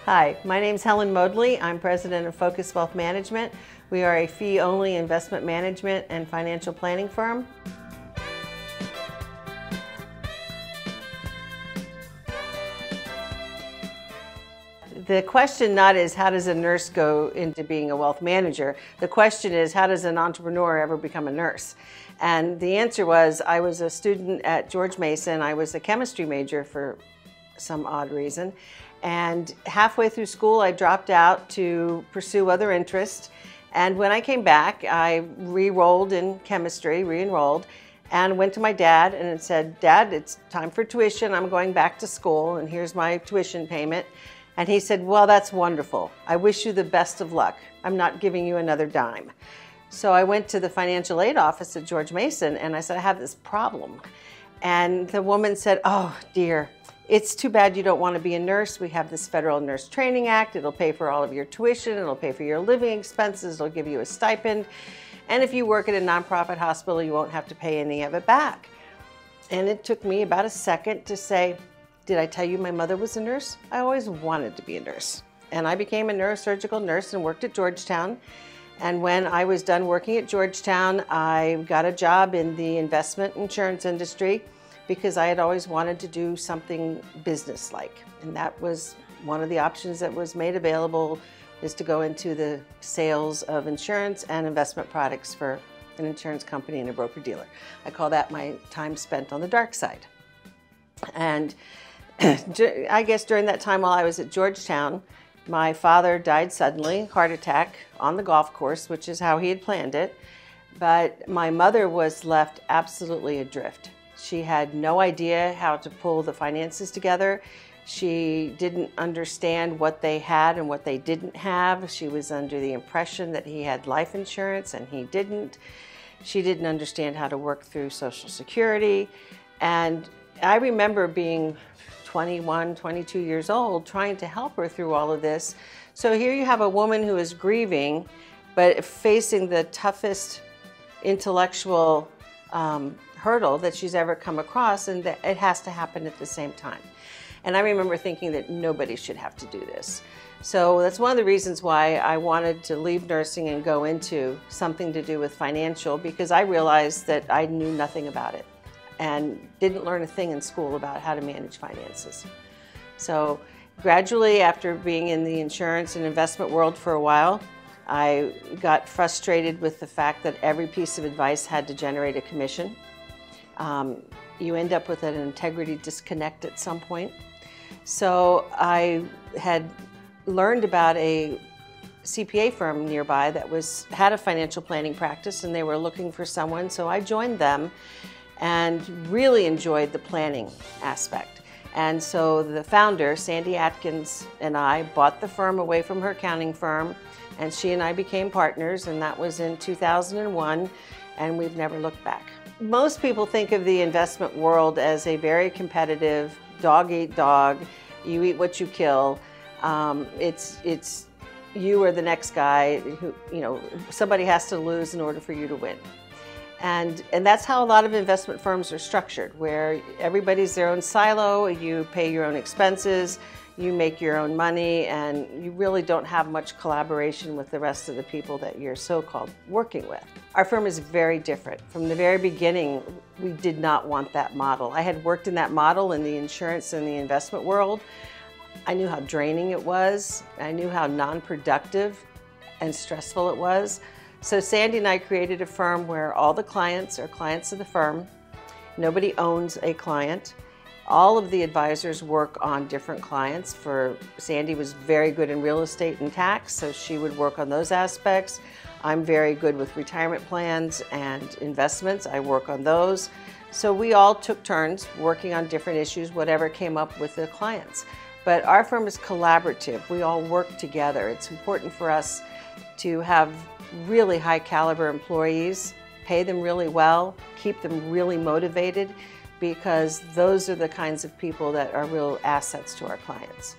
Hi, my name is Helen Moodley. I'm president of Focus Wealth Management. We are a fee-only investment management and financial planning firm. The question not is how does a nurse go into being a wealth manager? The question is how does an entrepreneur ever become a nurse? And the answer was I was a student at George Mason. I was a chemistry major for some odd reason. And halfway through school, I dropped out to pursue other interests. And when I came back, I re-enrolled in chemistry, and went to my dad and said, "Dad, it's time for tuition. I'm going back to school, and here's my tuition payment." And he said, "Well, that's wonderful. I wish you the best of luck. I'm not giving you another dime." So I went to the financial aid office at George Mason, and I said, "I have this problem." And the woman said, "Oh, dear. It's too bad you don't want to be a nurse. We have this Federal Nurse Training Act. It'll pay for all of your tuition. It'll pay for your living expenses. It'll give you a stipend. And if you work at a nonprofit hospital, you won't have to pay any of it back." And it took me about a second to say, did I tell you my mother was a nurse? I always wanted to be a nurse. And I became a neurosurgical nurse and worked at Georgetown. And when I was done working at Georgetown, I got a job in the investment insurance industry, because I had always wanted to do something business-like. And that was one of the options that was made available, is to go into the sales of insurance and investment products for an insurance company and a broker-dealer. I call that my time spent on the dark side. And I guess during that time while I was at Georgetown, my father died suddenly, heart attack, on the golf course, which is how he had planned it. But my mother was left absolutely adrift. She had no idea how to pull the finances together. She didn't understand what they had and what they didn't have. She was under the impression that he had life insurance and he didn't. She didn't understand how to work through Social Security. And I remember being 21, 22 years old, trying to help her through all of this. So here you have a woman who is grieving, but facing the toughest intellectual hurdle that she's ever come across, and that it has to happen at the same time. And I remember thinking that nobody should have to do this. So that's one of the reasons why I wanted to leave nursing and go into something to do with financial, because I realized that I knew nothing about it and didn't learn a thing in school about how to manage finances. So gradually, after being in the insurance and investment world for a while, I got frustrated with the fact that every piece of advice had to generate a commission. You end up with an integrity disconnect at some point. So I had learned about a CPA firm nearby that had a financial planning practice, and they were looking for someone. So I joined them and really enjoyed the planning aspect. And so the founder, Sandy Atkins, and I bought the firm away from her accounting firm, and she and I became partners, and that was in 2001, and we've never looked back. Most people think of the investment world as a very competitive, dog-eat-dog, you eat what you kill. It's you or the next guy who, somebody has to lose in order for you to win. And that's how a lot of investment firms are structured, where everybody's their own silo, you pay your own expenses, you make your own money, and you really don't have much collaboration with the rest of the people that you're so-called working with. Our firm is very different. From the very beginning, we did not want that model. I had worked in that model in the insurance and the investment world. I knew how draining it was. I knew how non-productive and stressful it was. So Sandy and I created a firm where all the clients are clients of the firm. Nobody owns a client. All of the advisors work on different clients. Sandy was very good in real estate and tax, so she would work on those aspects. I'm very good with retirement plans and investments. I work on those. So we all took turns working on different issues, whatever came up with the clients. But our firm is collaborative. We all work together. It's important for us to have really high caliber employees, pay them really well, keep them really motivated, because those are the kinds of people that are real assets to our clients.